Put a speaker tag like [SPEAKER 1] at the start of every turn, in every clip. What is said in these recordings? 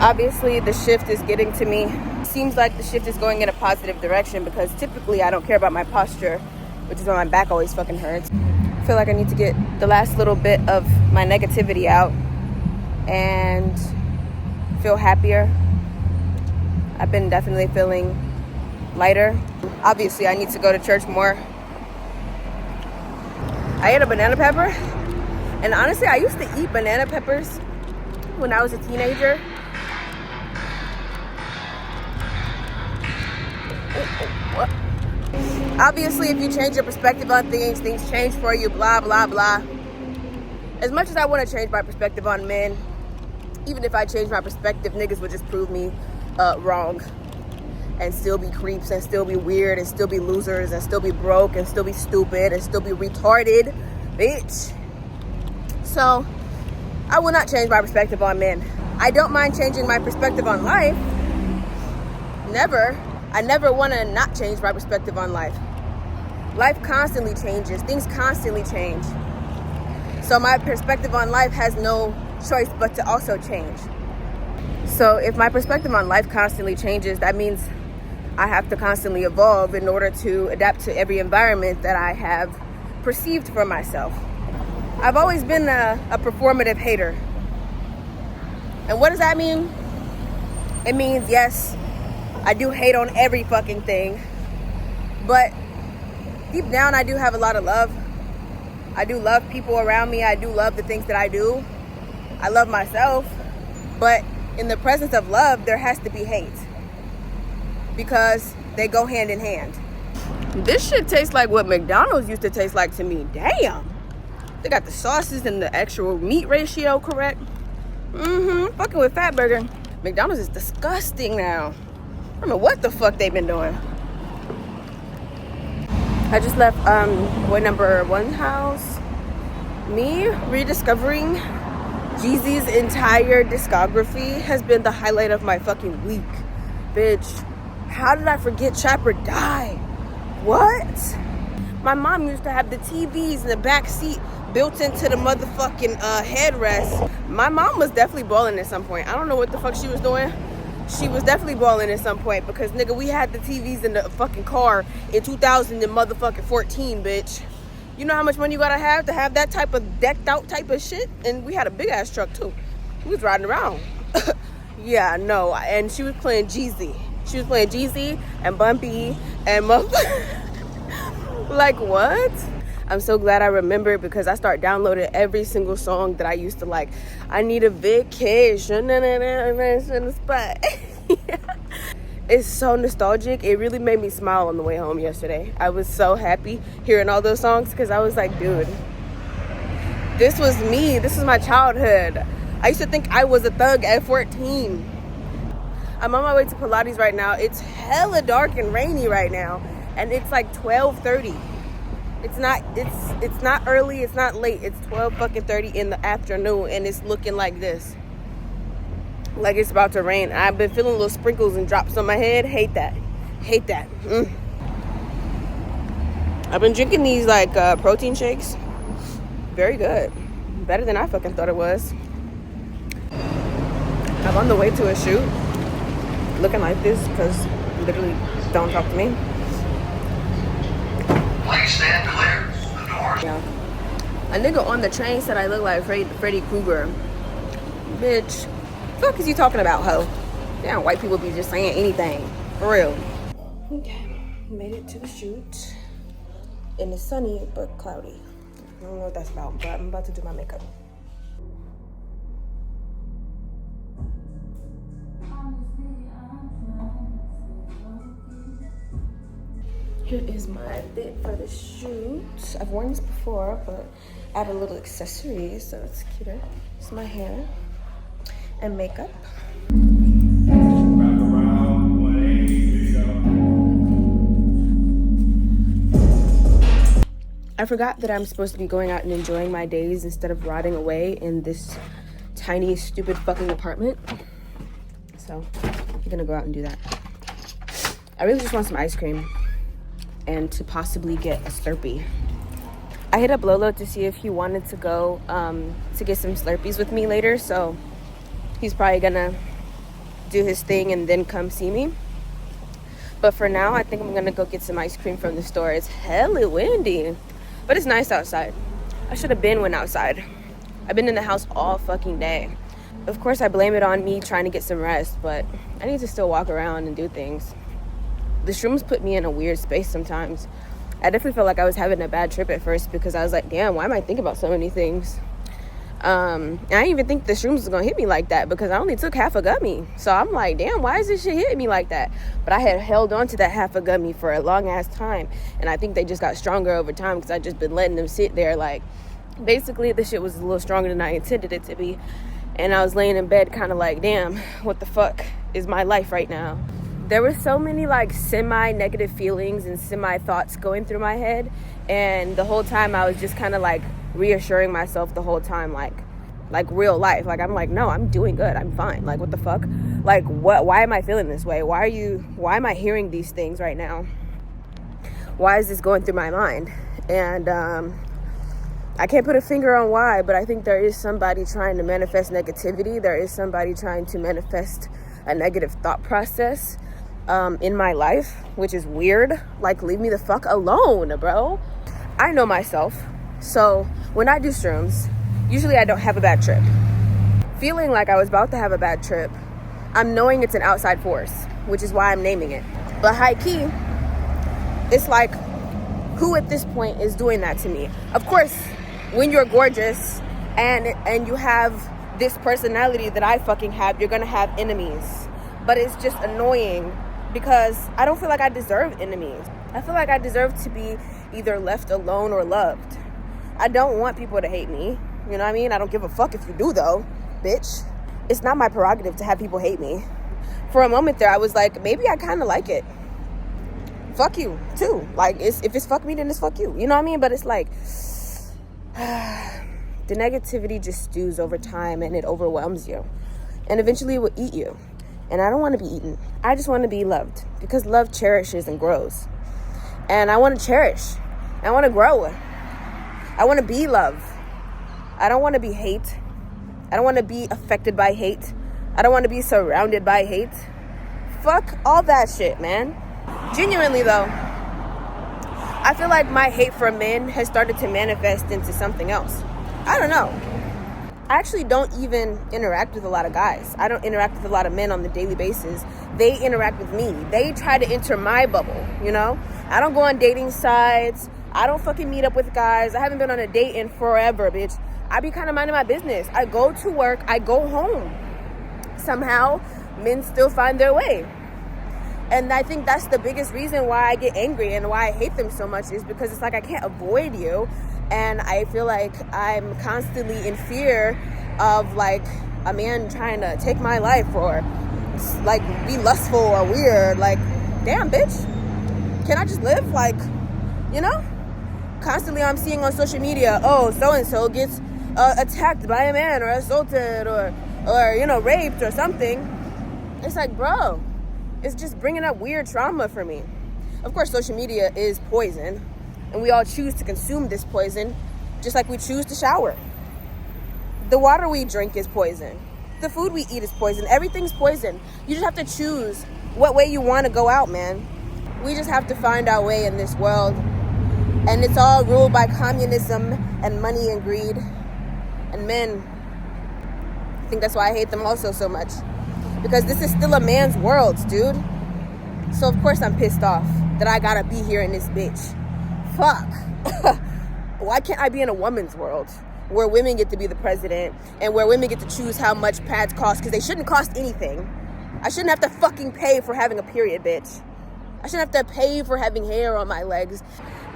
[SPEAKER 1] Obviously, the shift is getting to me. Seems like the shift is going in a positive direction because typically I don't care about my posture, which is why my back always fucking hurts. I feel like I need to get the last little bit of my negativity out and feel happier. I've been definitely feeling lighter. Obviously, I need to go to church more. I ate a banana pepper, and honestly, I used to eat banana peppers when I was a teenager. Obviously, if you change your perspective on things, things change for you, blah, blah, blah. As much as I want to change my perspective on men, even if I change my perspective, niggas would just prove me wrong. And still be creeps, and still be weird, and still be losers, and still be broke, and still be stupid, and still be retarded, bitch. So, I will not change my perspective on men. I don't mind changing my perspective on life. Never. I never want to not change my perspective on life. Life constantly changes. Things constantly change. So my perspective on life has no choice but to also change. So if my perspective on life constantly changes, that means I have to constantly evolve in order to adapt to every environment that I have perceived for myself. I've always been a performative hater. And what does that mean? It means, yes, I do hate on every fucking thing, but deep down I do have a lot of love. I do love people around me. I do love the things that I do. I love myself, but in the presence of love, there has to be hate because they go hand in hand. This shit tastes like what McDonald's used to taste like to me. Damn. They got the sauces and the actual meat ratio correct. Fucking with Fatburger. McDonald's is disgusting now. I don't know what the fuck they've been doing. I just left boy number one house. Me rediscovering Jeezy's entire discography has been the highlight of my fucking week. Bitch, how did I forget Chopper Die? What? My mom used to have the TVs in the back seat built into the motherfucking headrest. My mom was definitely balling at some point. I don't know what the fuck she was doing. She was definitely balling at some point because, nigga, we had the TVs in the fucking car in 2014, bitch. You know how much money you gotta have to have that type of decked out type of shit? And we had a big ass truck too. We was riding around. Yeah, no. And she was playing Jeezy. She was playing Jeezy and Bumpy and like, what? I'm so glad I remembered because I start downloading every single song that I used to like. I need a vacation in the spot. It's so nostalgic. It really made me smile on the way home yesterday. I was so happy hearing all those songs because I was like, dude, this was me. This is my childhood. I used to think I was a thug at 14. I'm on my way to Pilates right now. It's hella dark and rainy right now. And it's like 12:30. It's not early, it's not late. It's 12:30 in the afternoon and it's looking like this. Like it's about to rain. I've been feeling little sprinkles and drops on my head. Hate that. I've been drinking these like protein shakes. Very good. Better than I fucking thought it was. I'm on the way to a shoot. Looking like this because literally don't talk to me.
[SPEAKER 2] Please stand clear. The doors.
[SPEAKER 1] Yeah. A nigga on the train said I look like Freddy Krueger. Bitch, what the fuck is you talking about, ho? Damn, white people be just saying anything. For real. Okay, made it to the shoot. And it's sunny, but cloudy. I don't know what that's about, but I'm about to do my makeup. Here is my fit for the shoot. I've worn this before, but add a little accessory, so it's cuter. It's my hair and makeup. I forgot that I'm supposed to be going out and enjoying my days instead of rotting away in this tiny, stupid fucking apartment. So I'm gonna go out and do that. I really just want some ice cream and to possibly get a Slurpee. I hit up Lolo to see if he wanted to go to get some Slurpees with me later, so he's probably gonna do his thing and then come see me. But for now, I think I'm gonna go get some ice cream from the store. It's hella windy, but it's nice outside. I should have went outside. I've been in the house all fucking day. Of course, I blame it on me trying to get some rest, but I need to still walk around and do things. The shrooms put me in a weird space sometimes. I definitely felt like I was having a bad trip at first because I was like, damn, why am I thinking about so many things? I didn't even think the shrooms was gonna hit me like that because I only took half a gummy. So I'm like, damn, why is this shit hitting me like that? But I had held on to that half a gummy for a long ass time, and I think they just got stronger over time because I just been letting them sit there. Like, basically the shit was a little stronger than I intended it to be, and I was laying in bed kind of like, damn, what the fuck is my life right now? There were so many like semi-negative feelings and semi-thoughts going through my head, and the whole time I was just kind of like reassuring myself the whole time, like real life. Like, I'm like, no, I'm doing good, I'm fine. Like, what the fuck? Like, why am I feeling this way? Why am I hearing these things right now? Why is this going through my mind? And I can't put a finger on why, but I think there is somebody trying to manifest negativity. There is somebody trying to manifest a negative thought process in my life, which is weird. Like, leave me the fuck alone, bro. I know myself. So when I do shrooms, usually I don't have a bad trip. Feeling like I was about to have a bad trip, I'm knowing it's an outside force, which is why I'm naming it. But high key, it's like, who at this point is doing that to me? Of course, when you're gorgeous and you have this personality that I fucking have, you're gonna have enemies. But it's just annoying because I don't feel like I deserve enemies. I feel like I deserve to be either left alone or loved. I don't want people to hate me. You know what I mean? I don't give a fuck if you do, though, bitch. It's not my prerogative to have people hate me. For a moment there, I was like, maybe I kind of like it. Fuck you, too. Like, if it's fuck me, then it's fuck you. You know what I mean? But it's like, the negativity just stews over time and it overwhelms you. And eventually it will eat you. And I don't want to be eaten. I just want to be loved because love cherishes and grows. And I want to cherish. I want to grow. I want to be love. I don't want to be hate. I don't want to be affected by hate. I don't want to be surrounded by hate. Fuck all that shit, man. Genuinely, though, I feel like my hate for men has started to manifest into something else. I don't know. I actually don't even interact with a lot of guys. I don't interact with a lot of men on the daily basis. They interact with me. They try to enter my bubble, you know? I don't go on dating sites. I don't fucking meet up with guys. I haven't been on a date in forever, bitch. I be kind of minding my business. I go to work. I go home. Somehow, men still find their way. And I think that's the biggest reason why I get angry and why I hate them so much is because it's like I can't avoid you. And I feel like I'm constantly in fear of like a man trying to take my life or like be lustful or weird. Like, damn, bitch. Can I just live? Like, you know? Constantly I'm seeing on social media, oh, so-and-so gets attacked by a man or assaulted or you know, raped or something. It's like, bro, it's just bringing up weird trauma for me. Of course, social media is poison, and we all choose to consume this poison just like we choose to shower. The water we drink is poison. The food we eat is poison. Everything's poison. You just have to choose what way you want to go out, man. We just have to find our way in this world. And it's all ruled by communism and money and greed and men. I think that's why I hate them also so much. Because this is still a man's world, dude. So of course I'm pissed off that I gotta be here in this bitch. Fuck. Why can't I be in a woman's world where women get to be the president and where women get to choose how much pads cost? Because they shouldn't cost anything. I shouldn't have to fucking pay for having a period, bitch. I shouldn't have to pay for having hair on my legs.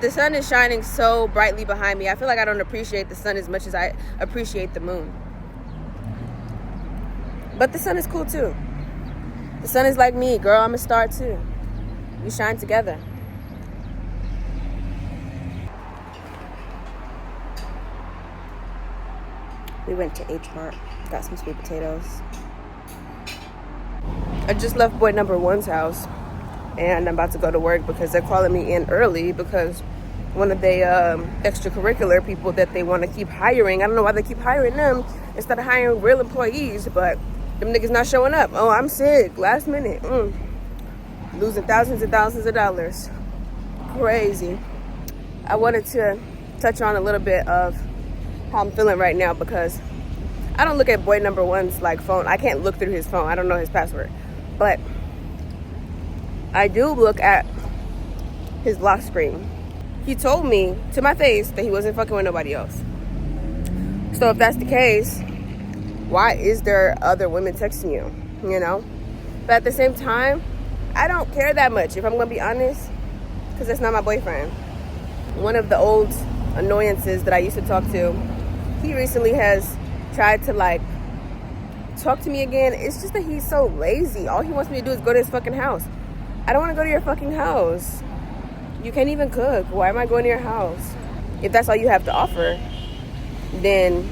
[SPEAKER 1] The sun is shining so brightly behind me. I feel like I don't appreciate the sun as much as I appreciate the moon. But the sun is cool too. The sun is like me, girl. I'm a star too. We shine together. We went to H Mart, got some sweet potatoes. I just left boy number one's house, and I'm about to go to work because they're calling me in early because one of the extracurricular people that they want to keep hiring, I don't know why they keep hiring them instead of hiring real employees, but Them niggas not showing up. Oh, I'm sick. Last minute. Losing thousands and thousands of dollars. Crazy. I wanted to touch on a little bit of how I'm feeling right now because I don't look at boy number one's like phone. I can't look through his phone. I don't know his password. But I do look at his lock screen. He told me to my face that he wasn't fucking with nobody else. So if that's the case, why is there other women texting you? You know? But at the same time, I don't care that much, if I'm gonna be honest, because that's not my boyfriend. One of the old annoyances that I used to talk to, he recently has tried to like talk to me again. It's just that he's so lazy. All he wants me to do is go to his fucking house. I don't want to go to your fucking house. You can't even cook. Why am I going to your house? If that's all you have to offer, then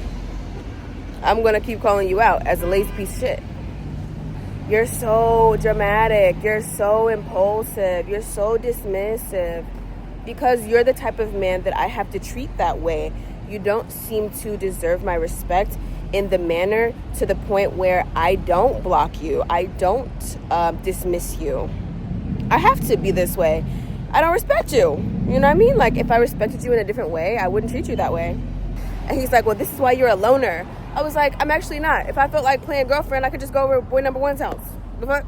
[SPEAKER 1] I'm gonna keep calling you out as a lazy piece of shit. You're so dramatic. You're so impulsive. You're so dismissive. Because you're the type of man that I have to treat that way. You don't seem to deserve my respect in the manner to the point where I don't block you. I don't dismiss you. I have to be this way. I don't respect you. You know what I mean? Like, if I respected you in a different way, I wouldn't treat you that way. And he's like, well, this is why you're a loner. I was like, I'm actually not. If I felt like playing girlfriend, I could just go over boy number one's house. The fuck?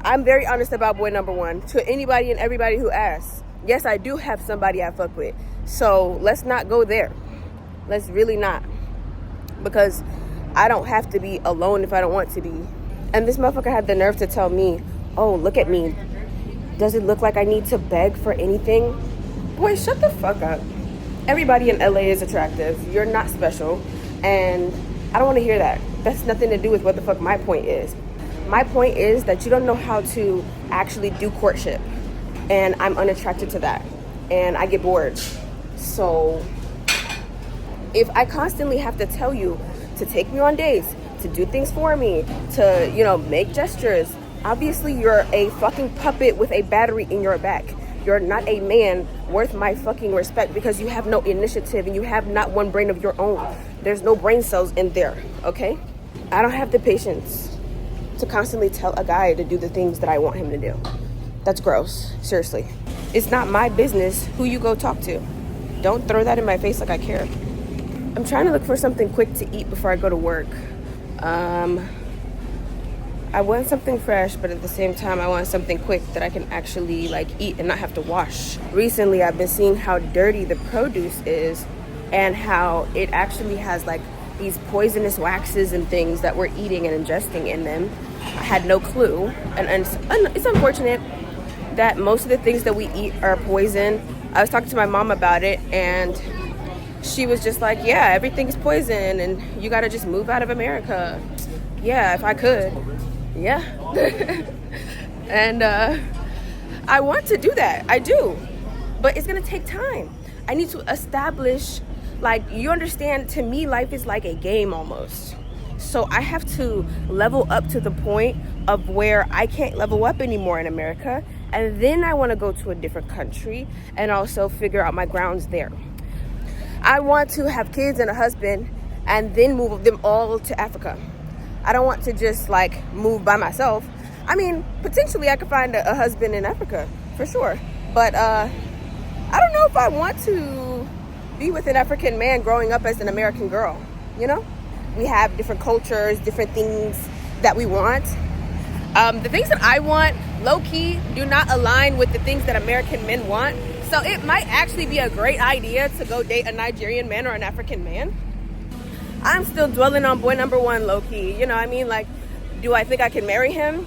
[SPEAKER 1] I'm very honest about boy number one to anybody and everybody who asks. Yes, I do have somebody I fuck with. So let's not go there. Let's really not. Because I don't have to be alone if I don't want to be. And this motherfucker had the nerve to tell me, oh, look at me. Does it look like I need to beg for anything? Boy, shut the fuck up. Everybody in LA is attractive. You're not special. And I don't want to hear that. That's nothing to do with what the fuck my point is. My point is that you don't know how to actually do courtship. And I'm unattracted to that. And I get bored. So if I constantly have to tell you to take me on dates, to do things for me, to, you know, make gestures, obviously you're a fucking puppet with a battery in your back. You're not a man worth my fucking respect because you have no initiative and you have not one brain of your own. There's no brain cells in there, okay? I don't have the patience to constantly tell a guy to do the things that I want him to do. That's gross, seriously. It's not my business who you go talk to. Don't throw that in my face like I care. I'm trying to look for something quick to eat before I go to work. I want something fresh, but at the same time, I want something quick that I can actually like eat and not have to wash. Recently, I've been seeing how dirty the produce is and how it actually has like these poisonous waxes and things that we're eating and ingesting in them. I had no clue. And it's unfortunate that most of the things that we eat are poison. I was talking to my mom about it and she was just like, yeah, everything's poison and you gotta just move out of America. Yeah, if I could. Yeah. And I want to do that. I do. But it's gonna take time. I need to establish, like, you understand, to me, life is like a game almost. So I have to level up to the point of where I can't level up anymore in America. And then I want to go to a different country and also figure out my grounds there. I want to have kids and a husband and then move them all to Africa. I don't want to just like move by myself. I mean, potentially I could find a husband in Africa for sure. But I don't know if I want to be with an African man growing up as an American girl, you know? We have different cultures, different things that we want. The things that I want, low-key, do not align with the things that American men want. So it might actually be a great idea to go date a Nigerian man or an African man. I'm still dwelling on boy number one, low-key. You know what I mean? Like, do I think I can marry him?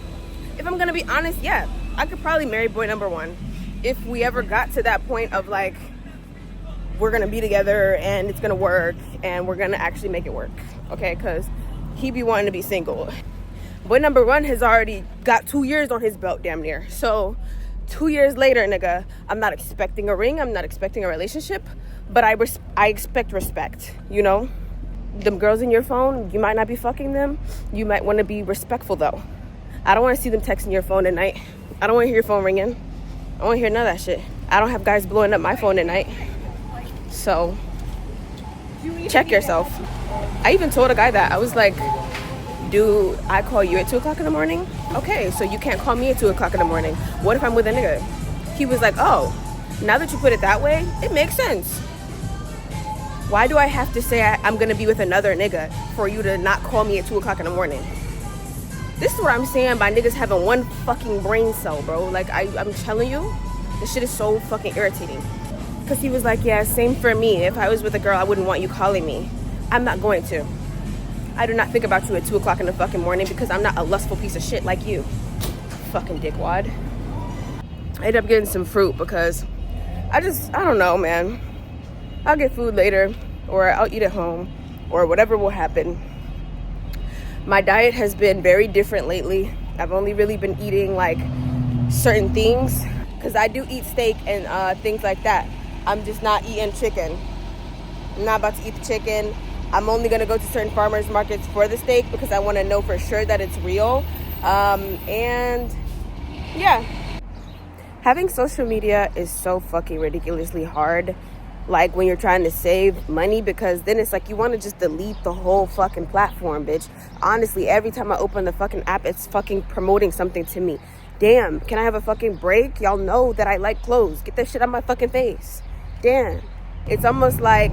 [SPEAKER 1] If I'm gonna be honest, yeah. I could probably marry boy number one. If we ever got to that point of like, we're gonna be together and it's gonna work and we're gonna actually make it work. Okay, because he be wanting to be single. Boy number one has already got 2 years on his belt, damn near. So 2 years later, nigga, I'm not expecting a ring. I'm not expecting a relationship, but I expect respect, you know? Them girls in your phone, you might not be fucking them. You might want to be respectful, though. I don't want to see them texting your phone at night. I don't want to hear your phone ringing. I don't want to hear none of that shit. I don't have guys blowing up my phone at night. So, check yourself. I even told a guy that. I was like, do I call you at 2 o'clock in the morning? Okay, so you can't call me at 2 o'clock in the morning. What if I'm with a nigga? He was like, oh, now that you put it that way, it makes sense. Why do I have to say I'm gonna be with another nigga for you to not call me at 2 o'clock in the morning? This is what I'm saying by niggas having one fucking brain cell, bro. Like, I'm telling you, this shit is so fucking irritating. Because he was like, yeah, same for me. If I was with a girl, I wouldn't want you calling me. I'm not going to. I do not think about you at 2 o'clock in the fucking morning because I'm not a lustful piece of shit like you. Fucking dickwad. I ended up getting some fruit because I don't know, man. I'll get food later, or I'll eat at home, or whatever will happen. My diet has been very different lately. I've only really been eating like certain things because I do eat steak and things like that. I'm just not eating chicken. I'm not about to eat the chicken. I'm only gonna go to certain farmers markets for the steak because I want to know for sure that it's real. And yeah, having social media is so fucking ridiculously hard. Like when you're trying to save money, because then it's like you want to just delete the whole fucking platform, bitch. Honestly, every time I open the fucking app, it's fucking promoting something to me. Damn, can I have a fucking break? Y'all know that I like clothes. Get that shit out my fucking face. Damn. It's almost like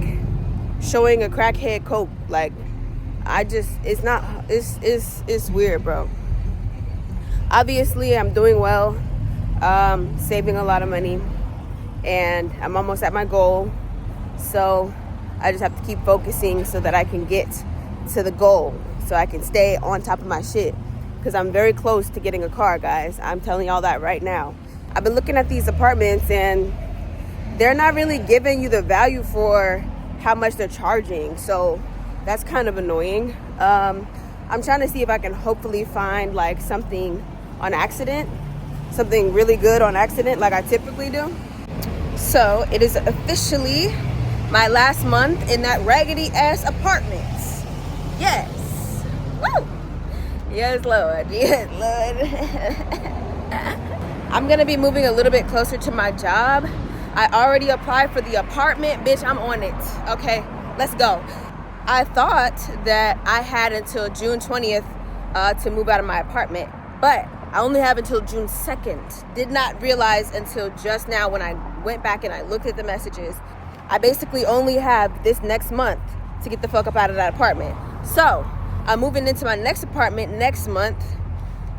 [SPEAKER 1] showing a crackhead coke. Like, it's weird, bro. Obviously, I'm doing well, saving a lot of money, and I'm almost at my goal. So I just have to keep focusing so that I can get to the goal, so I can stay on top of my shit, because I'm very close to getting a car, guys. I'm telling y'all that right now. I've been looking at these apartments and they're not really giving you the value for how much they're charging, so that's kind of annoying. I'm trying to see if I can hopefully find like something on accident, something really good on accident like I typically do. So it is officially my last month in that raggedy ass apartment. Yes. Woo! Yes, Lord. Yes, Lord. I'm gonna be moving a little bit closer to my job. I already applied for the apartment. Bitch, I'm on it. Okay, let's go. I thought that I had until June 20th to move out of my apartment, but I only have until June 2nd. Did not realize until just now when I went back and I looked at the messages, I basically only have this next month to get the fuck up out of that apartment. So I'm moving into my next apartment next month,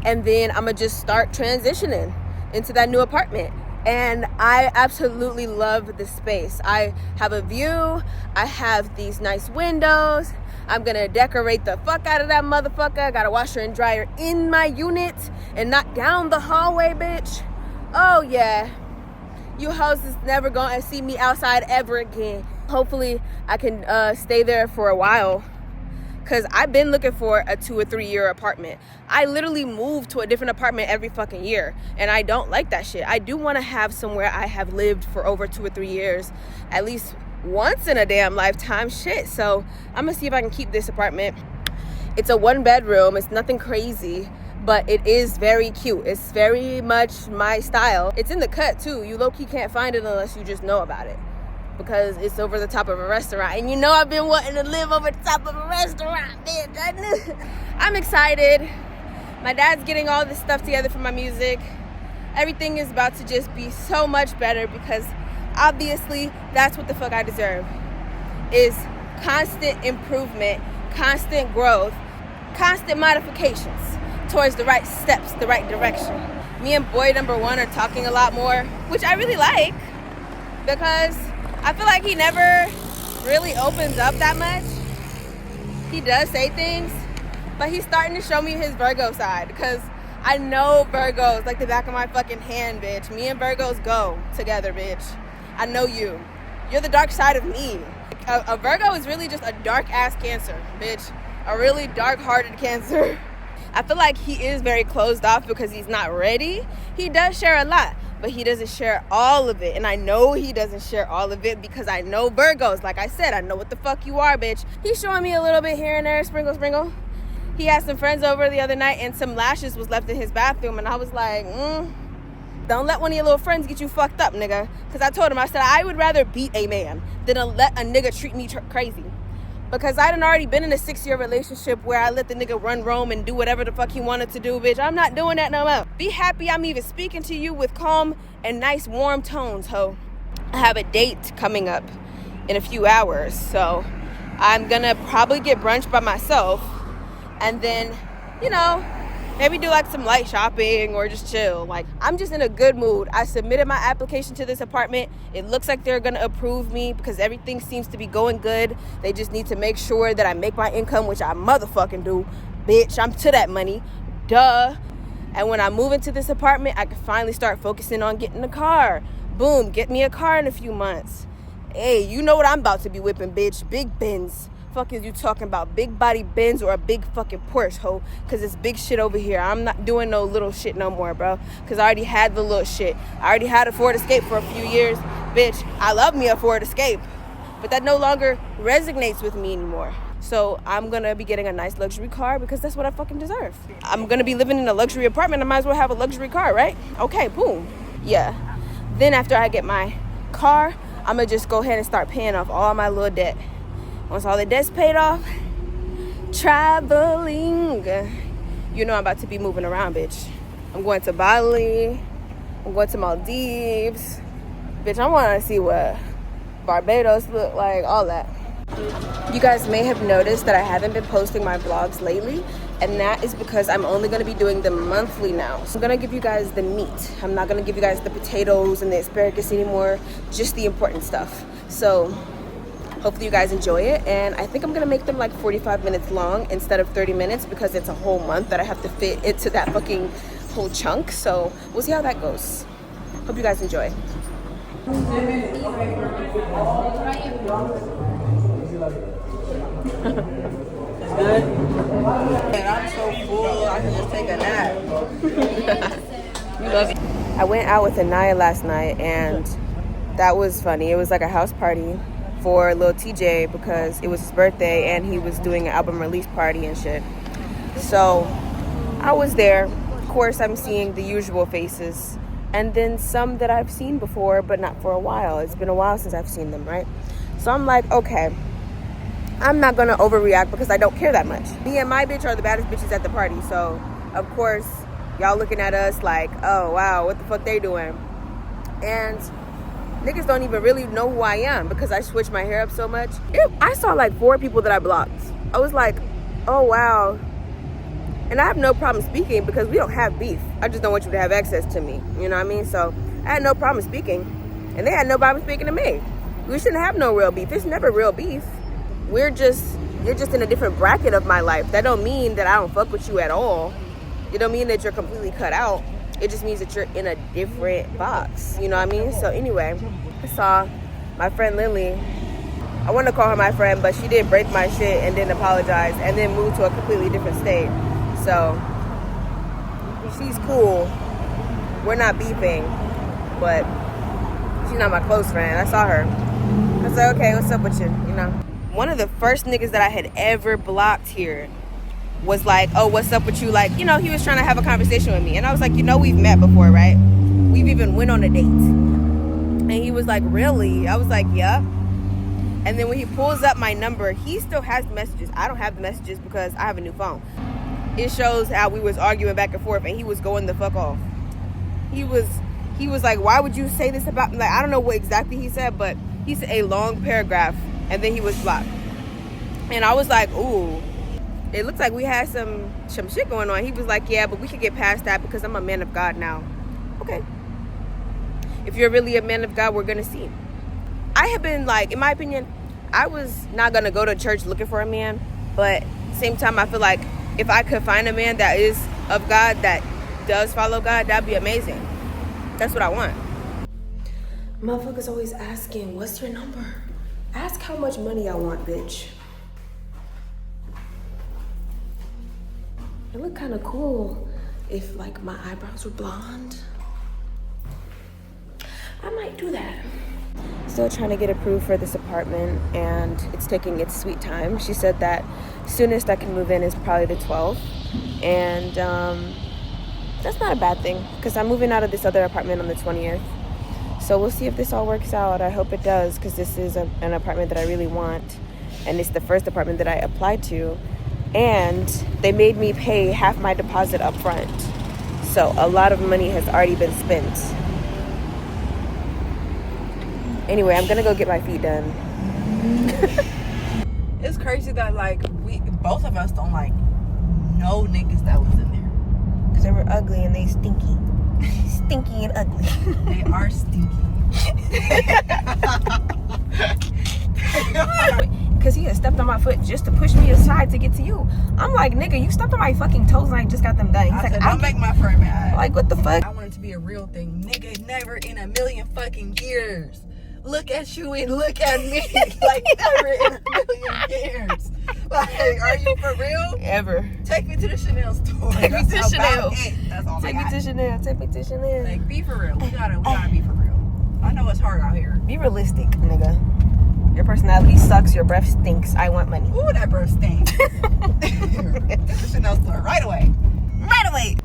[SPEAKER 1] and then I'm gonna just start transitioning into that new apartment. And I absolutely love the space. I have a view. I have these nice windows. I'm gonna decorate the fuck out of that motherfucker. I got a washer and dryer in my unit and not down the hallway, bitch. Oh yeah. You hoes is never gonna see me outside ever again. Hopefully I can stay there for a while, because I've been looking for a 2 or 3 year apartment. I literally move to a different apartment every fucking year, and I don't like that shit. I do want to have somewhere I have lived for over 2 or 3 years, at least once in a damn lifetime. Shit. So I'm gonna see if I can keep this apartment. It's a 1 bedroom. It's nothing crazy, but it is very cute. It's very much my style. It's in the cut too. You low-key can't find it unless you just know about it, because it's over the top of a restaurant. And you know I've been wanting to live over the top of a restaurant, bitch. I'm excited. My dad's getting all this stuff together for my music. Everything is about to just be so much better, because obviously that's what the fuck I deserve, is constant improvement, constant growth, constant modifications towards the right steps, the right direction. Me and boy number 1 are talking a lot more, which I really like, because I feel like he never really opens up that much. He does say things, but he's starting to show me his Virgo side, because I know Virgos like the back of my fucking hand, bitch. Me and Virgos go together, bitch. I know you. You're the dark side of me. A Virgo is really just a dark-ass Cancer, bitch. A really dark-hearted Cancer. I feel like he is very closed off because he's not ready. He does share a lot, but he doesn't share all of it. And I know he doesn't share all of it because I know Virgos. Like I said, I know what the fuck you are, bitch. He's showing me a little bit here and there, sprinkle, sprinkle. He had some friends over the other night and some lashes was left in his bathroom. And I was like, don't let one of your little friends get you fucked up, nigga. Because I told him, I said, I would rather beat a man than let a nigga treat me crazy. Because I done already been in a 6-year relationship where I let the nigga run roam and do whatever the fuck he wanted to do, bitch. I'm not doing that no more. Be happy I'm even speaking to you with calm and nice warm tones, ho. I have a date coming up in a few hours, so I'm gonna probably get brunch by myself and then, you know, maybe do like some light shopping or just chill. Like, I'm just in a good mood. I submitted my application to this apartment. It looks like they're gonna approve me because everything seems to be going good. They just need to make sure that I make my income, which I motherfucking do. Bitch, I'm to that money. Duh. And when I move into this apartment, I can finally start focusing on getting a car. Boom, get me a car in a few months. Hey, you know what I'm about to be whipping, bitch. Big Benz. Fuck is you talking about? Big body Benz or a big fucking Porsche, ho? Because it's big shit over here. I'm not doing no little shit no more, bro. Because I already had the little shit. I already had a Ford Escape for a few years. Bitch, I love me a Ford Escape. But that no longer resonates with me anymore. So I'm going to be getting a nice luxury car because that's what I fucking deserve. I'm going to be living in a luxury apartment. I might as well have a luxury car, right? Okay, boom. Yeah. Then after I get my car, I'm going to just go ahead and start paying off all my little debt. Once all the debt's paid off, traveling. You know I'm about to be moving around, bitch. I'm going to Bali. I'm going to Maldives. Bitch, I want to see what Barbados look like, all that. You guys may have noticed that I haven't been posting my vlogs lately, and that is because I'm only going to be doing them monthly now. So I'm going to give you guys the meat. I'm not going to give you guys the potatoes and the asparagus anymore, just the important stuff. So hopefully you guys enjoy it, and I think I'm going to make them like 45 minutes long instead of 30 minutes because it's a whole month that I have to fit into that fucking whole chunk. So we'll see how that goes. Hope you guys enjoy. Good. And I'm so full, I can just take a nap. You love it. I went out with Anaya last night, and that was funny. It was like a house party for Lil TJ because it was his birthday and he was doing an album release party and shit. So I was there. Of course, I'm seeing the usual faces and then some that I've seen before, but not for a while. It's been a while since I've seen them, right? So I'm like, okay, I'm not gonna overreact because I don't care that much. Me and my bitch are the baddest bitches at the party. So of course, y'all looking at us like, oh wow, what the fuck they doing? And niggas don't even really know who I am because I switch my hair up so much. I saw like 4 people that I blocked. I was like, oh wow. And I have no problem speaking because we don't have beef. I just don't want you to have access to me. You know what I mean? So I had no problem speaking. And they had no problem speaking to me. We shouldn't have no real beef. It's never real beef. You're just in a different bracket of my life. That don't mean that I don't fuck with you at all. It don't mean that you're completely cut out. It just means that you're in a different box. You know what I mean? So anyway, I saw my friend Lily. I wanted to call her my friend, but she did break my shit and didn't apologize and then moved to a completely different state. So she's cool. We're not beefing, but she's not my close friend. I saw her. I said, okay, what's up with you? You know? One of the first niggas that I had ever blocked here was like, oh, what's up with you? Like, you know, he was trying to have a conversation with me. And I was like, you know, we've met before, right? We've even went on a date. And he was like, really? I was like, yeah. And then when he pulls up my number, he still has the messages. I don't have the messages because I have a new phone. It shows how we was arguing back and forth and he was going the fuck off. He was like, why would you say this about me? Like, I don't know what exactly he said, but he said a long paragraph and then he was blocked. And I was like, ooh, it looks like we had some shit going on. He was like, yeah, but we could get past that because I'm a man of God now. Okay. If you're really a man of God, we're going to see. I have been like, in my opinion, I was not going to go to church looking for a man. But at the same time, I feel like if I could find a man that is of God, that does follow God, that'd be amazing. That's what I want. Motherfuckers always asking, what's your number? Ask how much money I want, bitch. It look kind of cool if like my eyebrows were blonde. I might do that. Still trying to get approved for this apartment and it's taking its sweet time. She said that soonest I can move in is probably the 12th. And that's not a bad thing because I'm moving out of this other apartment on the 20th. So we'll see if this all works out. I hope it does because this is an apartment that I really want. and it's the first apartment that I applied to, and they made me pay half my deposit up front. So a lot of money has already been spent. Anyway, I'm gonna go get my feet done.
[SPEAKER 3] It's crazy that like both of us don't like no niggas that was in there.
[SPEAKER 1] Because they were ugly and they stinky. Stinky and ugly.
[SPEAKER 3] They are stinky.
[SPEAKER 1] Because he had stepped on my foot just to push me aside to get to you. I'm like, nigga, you stepped on my fucking toes and I just got them done. He's
[SPEAKER 3] I
[SPEAKER 1] like,
[SPEAKER 3] said, don't make my friend mad.
[SPEAKER 1] like, what the fuck?
[SPEAKER 3] I want it to be a real thing. Nigga, never in a million fucking years. Look at you and look at me. Like, never in a million years. Like, are you for real?
[SPEAKER 1] Ever.
[SPEAKER 3] Take me to the Chanel store.
[SPEAKER 1] Take me to
[SPEAKER 3] That's
[SPEAKER 1] Chanel.
[SPEAKER 3] about it. That's all
[SPEAKER 1] Take
[SPEAKER 3] I
[SPEAKER 1] me
[SPEAKER 3] got.
[SPEAKER 1] to Chanel. Take me to Chanel.
[SPEAKER 3] Like, be for real. We gotta be for real. I know it's hard out here.
[SPEAKER 1] Be realistic, nigga. Your personality sucks. Your breath stinks. I want money.
[SPEAKER 3] Ooh, that breath stinks. Get the Chanel store right away.
[SPEAKER 1] Right away.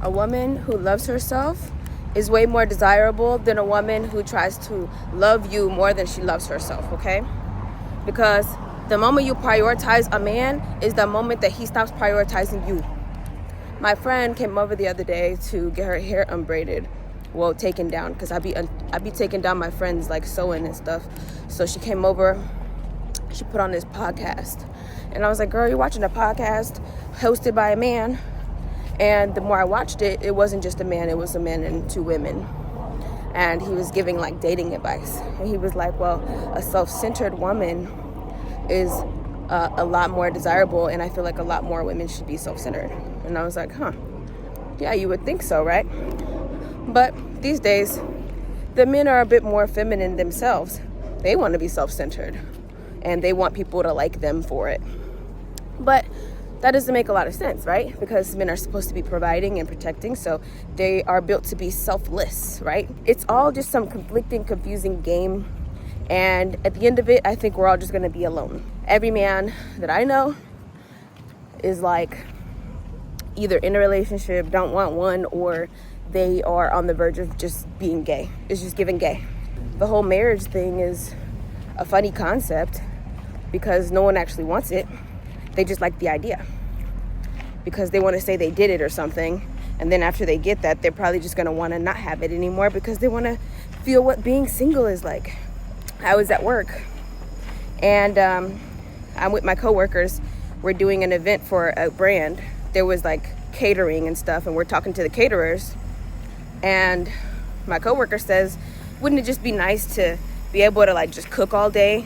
[SPEAKER 1] A woman who loves herself is way more desirable than a woman who tries to love you more than she loves herself, okay? Because the moment you prioritize a man is the moment that he stops prioritizing you. My friend came over the other day to get her hair unbraided. Well, taken down, because I be taking down my friends like sewing and stuff. So she came over, she put on this podcast. And I was like, girl, you're watching a podcast hosted by a man. And the more I watched it, it wasn't just a man, it was a man and two women. And he was giving like dating advice. And he was like, well, a self-centered woman is a lot more desirable, and I feel like a lot more women should be self-centered. And I was like, huh, yeah, you would think so, right? But these days, the men are a bit more feminine themselves. They want to be self-centered, and they want people to like them for it. But that doesn't make a lot of sense, right? Because men are supposed to be providing and protecting, so they are built to be selfless, right? It's all just some conflicting, confusing game. And at the end of it, I think we're all just going to be alone. Every man that I know is like either in a relationship, don't want one, or they are on the verge of just being gay. It's just giving gay. The whole marriage thing is a funny concept because no one actually wants it. They just like the idea because they want to say they did it or something. And then after they get that, they're probably just going to want to not have it anymore because they want to feel what being single is like. I was at work and I'm with my coworkers. We're doing an event for a brand. There was like catering and stuff, and we're talking to the caterers. And my coworker says, wouldn't it just be nice to be able to like just cook all day,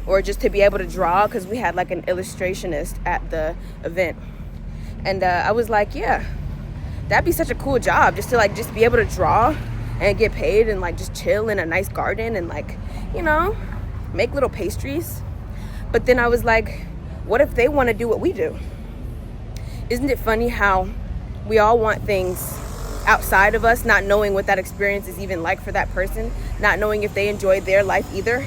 [SPEAKER 1] or just to be able to draw? Because we had like an illustrationist at the event. And I was like, yeah, that'd be such a cool job, just to like just be able to draw and get paid and like just chill in a nice garden and like, you know, make little pastries. But then I was like, what if they want to do what we do? Isn't it funny how we all want things outside of us, not knowing what that experience is even like for that person, not knowing if they enjoy their life either?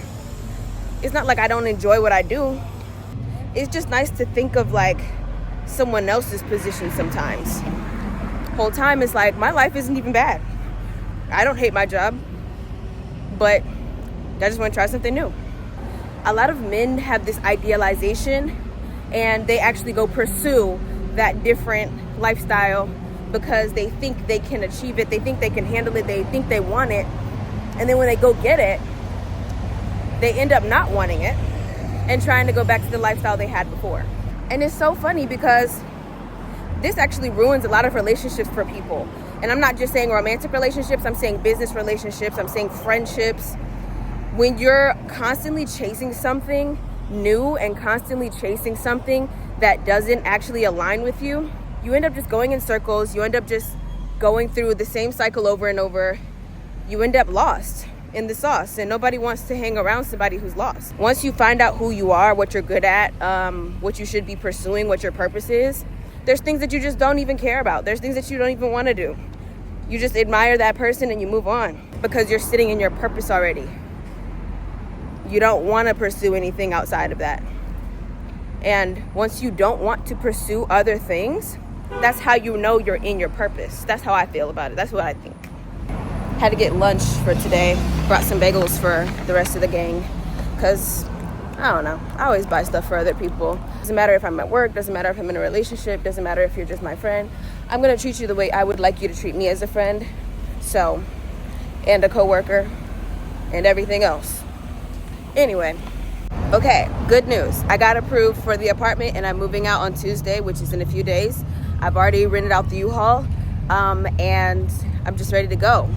[SPEAKER 1] It's not like I don't enjoy what I do. It's just nice to think of like someone else's position sometimes. Whole time it's like, my life isn't even bad. I don't hate my job, but I just want to try something new. A lot of men have this idealization and they actually go pursue that different lifestyle because they think they can achieve it, they think they can handle it, they think they want it. And then when they go get it, they end up not wanting it and trying to go back to the lifestyle they had before. And it's so funny because this actually ruins a lot of relationships for people. And I'm not just saying romantic relationships, I'm saying business relationships, I'm saying friendships. When you're constantly chasing something new and constantly chasing something that doesn't actually align with you, you end up just going in circles. You end up just going through the same cycle over and over. You end up lost in the sauce, and nobody wants to hang around somebody who's lost. Once you find out who you are, what you're good at, what you should be pursuing, what your purpose is, there's things that you just don't even care about. There's things that you don't even want to do. You just admire that person and you move on because you're sitting in your purpose already. You don't want to pursue anything outside of that. And once you don't want to pursue other things, that's how you know you're in your purpose. That's how I feel about it. That's what I think. Had to get lunch for today. Brought some bagels for the rest of the gang because I don't know. I always buy stuff for other people. Doesn't matter if I'm at work, doesn't matter if I'm in a relationship, doesn't matter if you're just my friend. I'm gonna treat you the way I would like you to treat me as a friend. So, and a coworker, and everything else. Anyway, okay, good news. I got approved for the apartment and I'm moving out on Tuesday, which is in a few days. I've already rented out the U-Haul, and I'm just ready to go.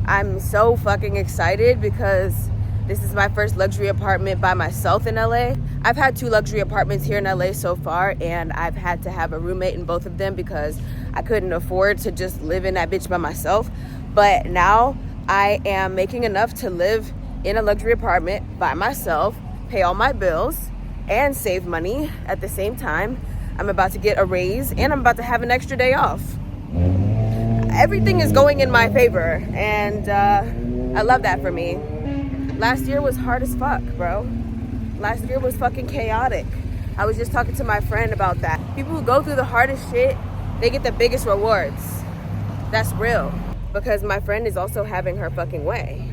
[SPEAKER 1] I'm so fucking excited because this is my first luxury apartment by myself in LA. I've had 2 luxury apartments here in LA so far, and I've had to have a roommate in both of them because I couldn't afford to just live in that bitch by myself. But now I am making enough to live in a luxury apartment by myself, pay all my bills, and save money at the same time. I'm about to get a raise, and I'm about to have an extra day off. Everything is going in my favor, and I love that for me. Last year was hard as fuck, bro. Last year was fucking chaotic. I was just talking to my friend about that. People who go through the hardest shit, they get the biggest rewards. That's real. Because my friend is also having her fucking way.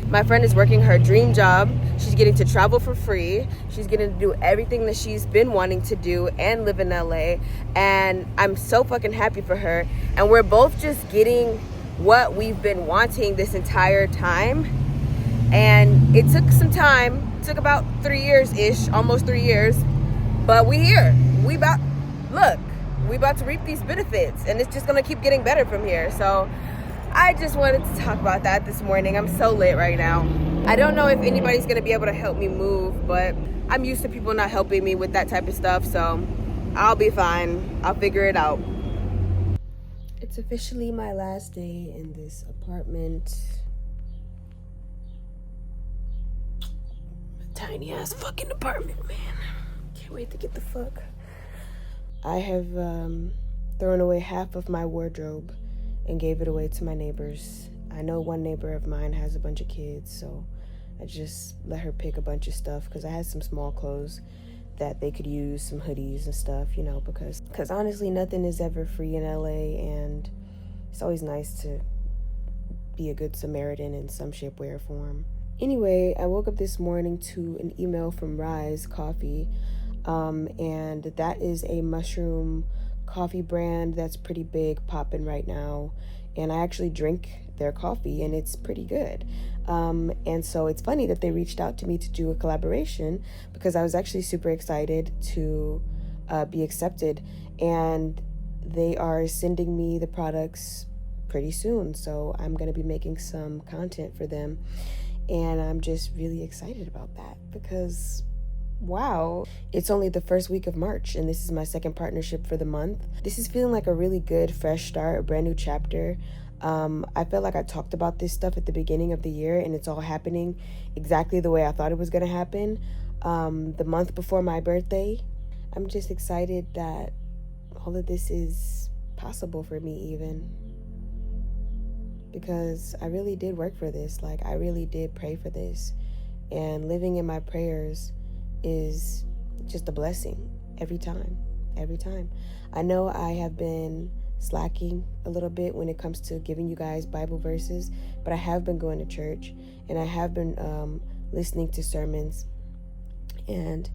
[SPEAKER 1] My friend is working her dream job. She's getting to travel for free. She's getting to do everything that she's been wanting to do and live in LA. And I'm so fucking happy for her. And we're both just getting what we've been wanting this entire time. And it took some time. It took about 3 years-ish, almost 3 years. But we here. We about to reap these benefits. And it's just gonna keep getting better from here. So I just wanted to talk about that this morning. I'm so lit right now. I don't know if anybody's gonna be able to help me move, but I'm used to people not helping me with that type of stuff, so I'll be fine. I'll figure it out. It's officially my last day in this apartment. Tiny ass fucking apartment, man. Can't wait to get the fuck. I have thrown away half of my wardrobe and gave it away to my neighbors. I know one neighbor of mine has a bunch of kids, so I just let her pick a bunch of stuff because I had some small clothes that they could use, some hoodies and stuff, you know, because honestly, nothing is ever free in LA, and it's always nice to be a good Samaritan in some shape, way, or form. Anyway, I woke up this morning to an email from Rise Coffee, and that is a mushroom coffee brand that's pretty big, popping right now, and I actually drink their coffee and it's pretty good. And so it's funny that they reached out to me to do a collaboration because I was actually super excited to be accepted, and they are sending me the products pretty soon, so I'm going to be making some content for them, and I'm just really excited about that because wow, it's only the first week of March and this is my second partnership for the month. This is feeling like a really good fresh start, a brand new chapter. I felt like I talked about this stuff at the beginning of the year and it's all happening exactly the way I thought it was going to happen. The month before my birthday, I'm just excited that all of this is possible for me even, because I really did work for this. Like, I really did pray for this, and living in my prayers is just a blessing every time. I know I have been slacking a little bit when it comes to giving you guys Bible verses, but I have been going to church and I have been listening to sermons. And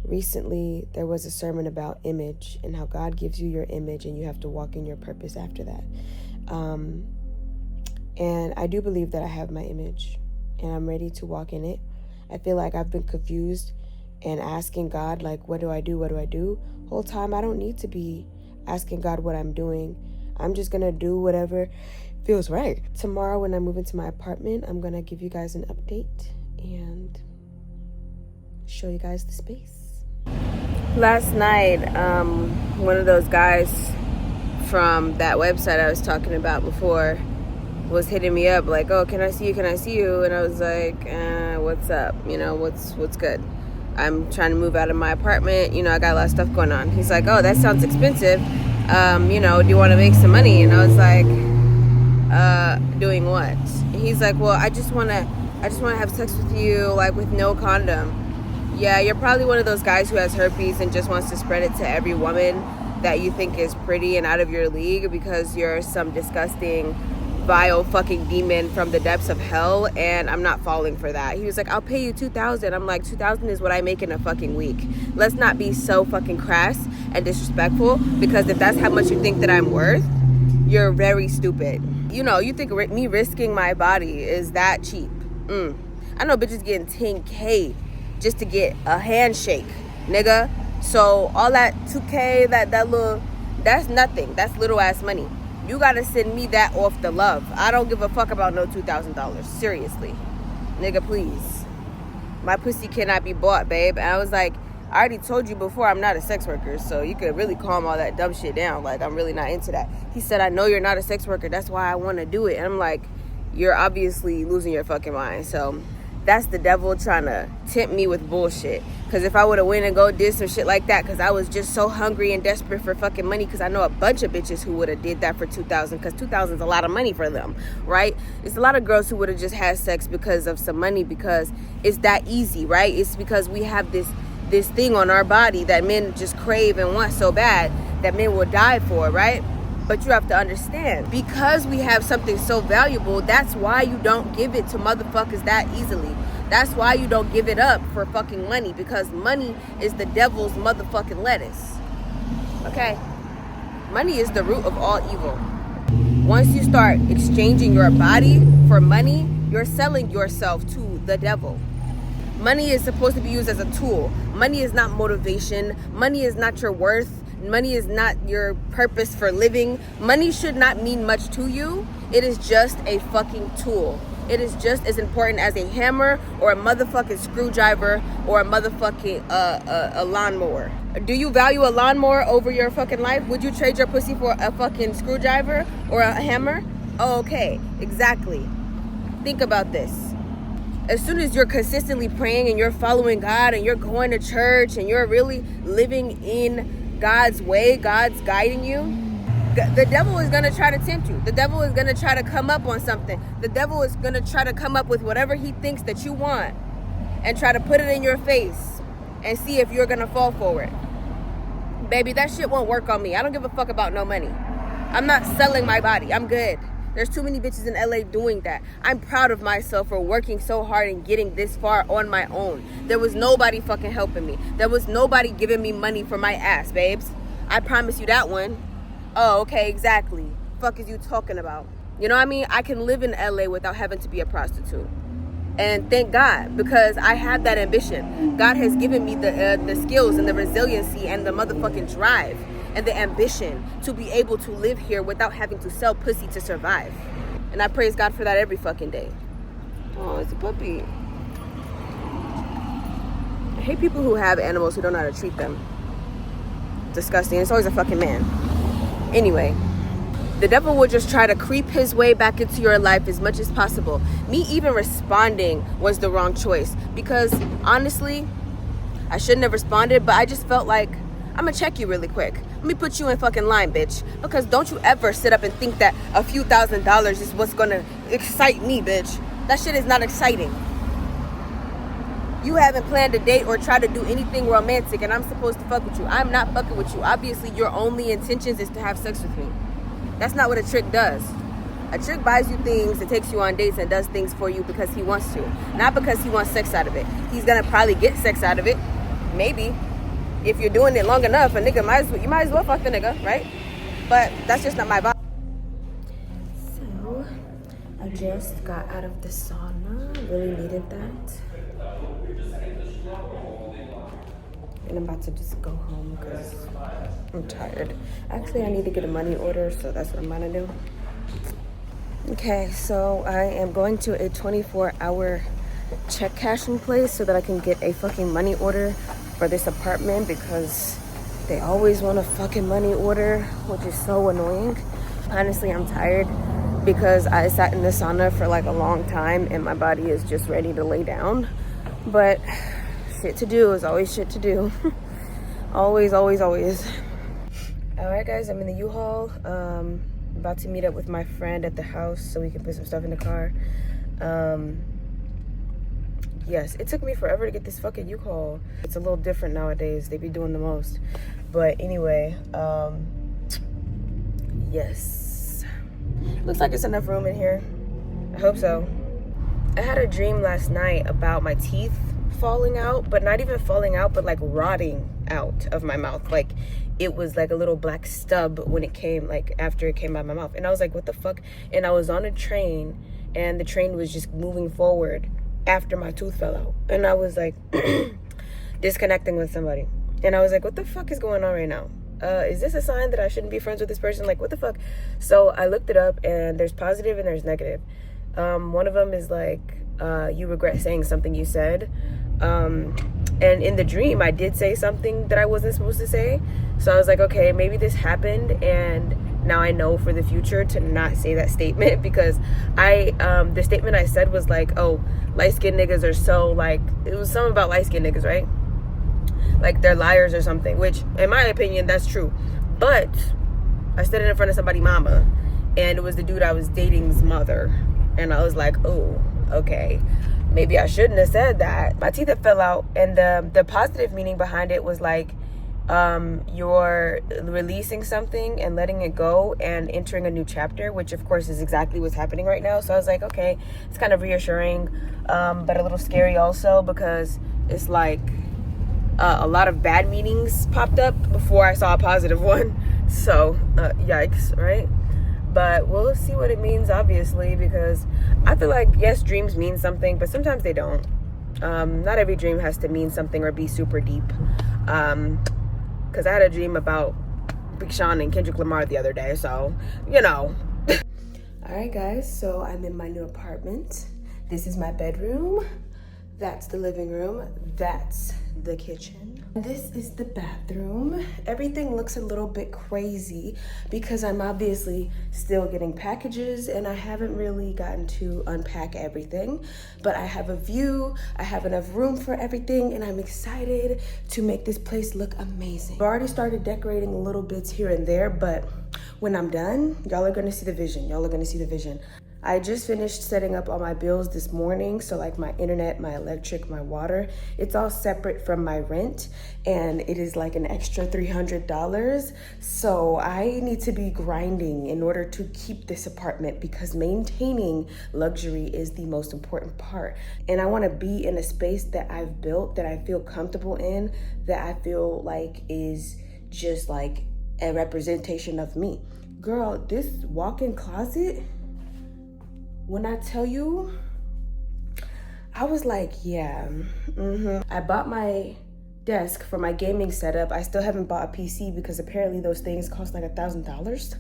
[SPEAKER 1] recently there was a sermon about image and how God gives you your image and you have to walk in your purpose after that. And I do believe that I have my image and I'm ready to walk in it. I feel like I've been confused and asking God, like, what do I do? Whole time I don't need to be asking God what I'm doing. I'm just gonna do whatever feels right. Tomorrow when I move into my apartment, I'm gonna give you guys an update and show you guys the space. Last night, one of those guys from that website I was talking about before was hitting me up like, oh, can I see you? And I was like, what's up? You know, what's good? I'm trying to move out of my apartment. You know, I got a lot of stuff going on. He's like, oh, that sounds expensive. You know, do you want to make some money? And I was like, doing what? And he's like, well, I just want to have sex with you, like, with no condom. Yeah, you're probably one of those guys who has herpes and just wants to spread it to every woman that you think is pretty and out of your league because you're some disgusting vile fucking demon from the depths of hell, and I'm not falling for that. He was like, I'll pay you $2,000. I'm like, $2,000 is what I make in a fucking week. Let's not be so fucking crass and disrespectful, because if that's how much you think that I'm worth, you're very stupid. You know, you think me risking my body is that cheap. I know bitches getting 10K just to get a handshake, nigga. So all that 2K, that's nothing. That's little ass money. You gotta send me that off the love. I don't give a fuck about no $2,000. Seriously. Nigga, please. My pussy cannot be bought, babe. And I was like, I already told you before, I'm not a sex worker, so you could really calm all that dumb shit down. Like, I'm really not into that. He said, I know you're not a sex worker. That's why I want to do it. And I'm like, you're obviously losing your fucking mind. So that's the devil trying to tempt me with bullshit. Because if I would have went and go did some shit like that, because I was just so hungry and desperate for fucking money, because I know a bunch of bitches who would have did that for $2,000, because $2,000 is a lot of money for them, right? It's a lot of girls who would have just had sex because of some money, because it's that easy, right? It's because we have this thing on our body that men just crave and want so bad that men will die for, right? But you have to understand, because we have something so valuable, that's why you don't give it to motherfuckers that easily. That's why you don't give it up for fucking money, because money is the devil's motherfucking lettuce. Okay? Money is the root of all evil. Once you start exchanging your body for money, you're selling yourself to the devil. Money is supposed to be used as a tool. Money is not motivation. Money is not your worth. Money is not your purpose for living. Money should not mean much to you. It is just a fucking tool. It is just as important as a hammer or a motherfucking screwdriver or a motherfucking a lawnmower. Do you value a lawnmower over your fucking life? Would you trade your pussy for a fucking screwdriver or a hammer? Oh, okay, exactly. Think about this. As soon as you're consistently praying and you're following God and you're going to church and you're really living in God's way, God's guiding you, the devil is going to try to tempt you. The devil is going to try to come up on something. The devil is going to try to come up with whatever he thinks that you want and try to put it in your face and see if you're going to fall for it. Baby, that shit won't work on me. I don't give a fuck about no money. I'm not selling my body. I'm good. There's too many bitches in LA doing that. I'm proud of myself for working so hard and getting this far on my own. There was nobody fucking helping me. There was nobody giving me money for my ass, babes. I promise you that one. Oh, okay, exactly. Fuck is you talking about? You know what I mean? I can live in LA without having to be a prostitute. And thank God, because I have that ambition. God has given me the skills and the resiliency and the motherfucking drive and the ambition to be able to live here without having to sell pussy to survive. And I praise God for that every fucking day. Oh, it's a puppy. I hate people who have animals who don't know how to treat them. Disgusting. It's always a fucking man. Anyway, the devil will just try to creep his way back into your life as much as possible. Me even responding was the wrong choice, because honestly, I shouldn't have responded, but I just felt like, I'm gonna check you really quick. Let me put you in fucking line, bitch. Because don't you ever sit up and think that a few $1,000s is what's gonna excite me, bitch. That shit is not exciting. You haven't planned a date or tried to do anything romantic and I'm supposed to fuck with you. I'm not fucking with you. Obviously, your only intentions is to have sex with me. That's not what a trick does. A trick buys you things and takes you on dates and does things for you because he wants to. Not because he wants sex out of it. He's gonna probably get sex out of it. Maybe. If you're doing it long enough, a nigga you might as well fuck the nigga, right? But that's just not my vibe. So, I just got out of the sauna. Really needed that. And I'm about to just go home because I'm tired. Actually, I need to get a money order, so that's what I'm gonna do. Okay, so I am going to a 24-hour check cashing place so that I can get a fucking money order for this apartment, because they always want a fucking money order, which is so annoying. Honestly, I'm tired because I sat in the sauna for like a long time and my body is just ready to lay down. But shit to do is always shit to do. Always, always, always. All right, guys, I'm in the U-Haul. About to meet up with my friend at the house so we can put some stuff in the car. Yes, it took me forever to get this fucking U-Haul. It's a little different nowadays. They be doing the most. But anyway, yes. Looks like it's enough room in here. I hope so. I had a dream last night about my teeth falling out, but not even falling out, but like rotting out of my mouth. Like it was like a little black stub when it came, like after it came out of my mouth. And I was like, what the fuck? And I was on a train and the train was just moving forward after my tooth fell out. And I was like disconnecting with somebody. And I was like, what the fuck is going on right now? Is this a sign that I shouldn't be friends with this person? Like, what the fuck? So I looked it up and there's positive and there's negative. One of them is like, you regret saying something you said. And in the dream, I did say something that I wasn't supposed to say. So I was like, okay, maybe this happened. And now I know for the future to not say that statement, because the statement I said was like, oh, light-skinned niggas are so like, it was something about light-skinned niggas, right? Like they're liars or something, which in my opinion, that's true. But I said it in front of somebody's mama, and it was the dude I was dating's mother. And I was like, oh, okay, maybe I shouldn't have said that. My teeth fell out, and the positive meaning behind it was like, you're releasing something and letting it go and entering a new chapter, which of course is exactly what's happening right now. So I was like, okay, it's kind of reassuring, but a little scary also, because it's like a lot of bad meanings popped up before I saw a positive one. So yikes, right? But we'll see what it means, obviously, because I feel like, yes, dreams mean something, but sometimes they don't. Not every dream has to mean something or be super deep. Because I had a dream about Big Sean and Kendrick Lamar the other day, so, you know. All right, guys, so I'm in my new apartment. This is my bedroom. That's the living room. That's the kitchen. This is the bathroom. Everything looks a little bit crazy because I'm obviously still getting packages and I haven't really gotten to unpack everything, but I have a view, I have enough room for everything, and I'm excited to make this place look amazing. I've already started decorating little bits here and there, but when I'm done, y'all are gonna see the vision. Y'all are gonna see the vision. I just finished setting up all my bills this morning. So like my internet, my electric, my water, it's all separate from my rent, and it is like an extra $300. So I need to be grinding in order to keep this apartment, because maintaining luxury is the most important part. And I wanna be in a space that I've built, that I feel comfortable in, that I feel like is just like a representation of me. Girl, this walk-in closet, when I tell you, I was like, yeah. I bought my desk for my gaming setup. I still haven't bought a PC because apparently those things cost like $1,000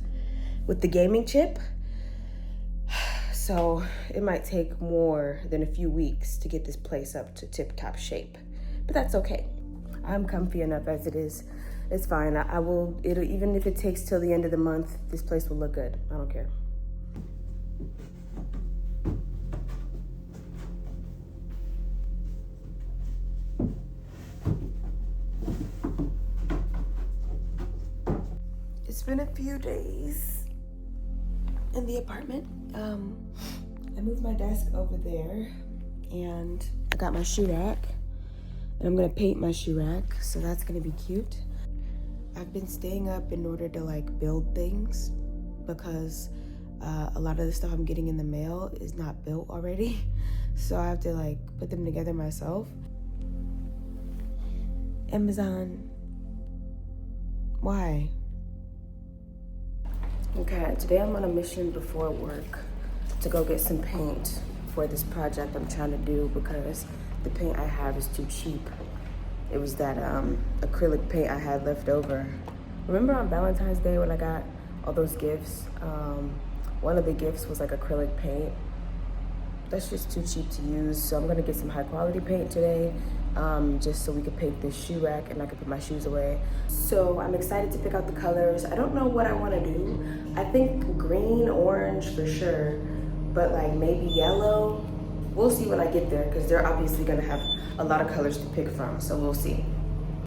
[SPEAKER 1] with the gaming chip. So it might take more than a few weeks to get this place up to tip-top shape, but that's okay. I'm comfy enough as it is. It's fine. Even if it takes till the end of the month, this place will look good. I don't care. It's been a few days in the apartment. I moved my desk over there, and I got my shoe rack, and I'm gonna paint my shoe rack, so that's gonna be cute. I've been staying up in order to like build things, because a lot of the stuff I'm getting in the mail is not built already, so I have to like put them together myself. Amazon, why? Okay, today I'm on a mission before work to go get some paint for this project I'm trying to do, because the paint I have is too cheap. It was that acrylic paint I had left over. Remember on Valentine's Day when I got all those gifts? One of the gifts was like acrylic paint. That's just too cheap to use, so I'm gonna get some high quality paint today, just so we could paint this shoe rack and I could put my shoes away. So I'm excited to pick out the colors. I don't know what I wanna do. I think green, orange for sure, but like maybe yellow. We'll see when I get there, because they're obviously gonna have a lot of colors to pick from, so we'll see.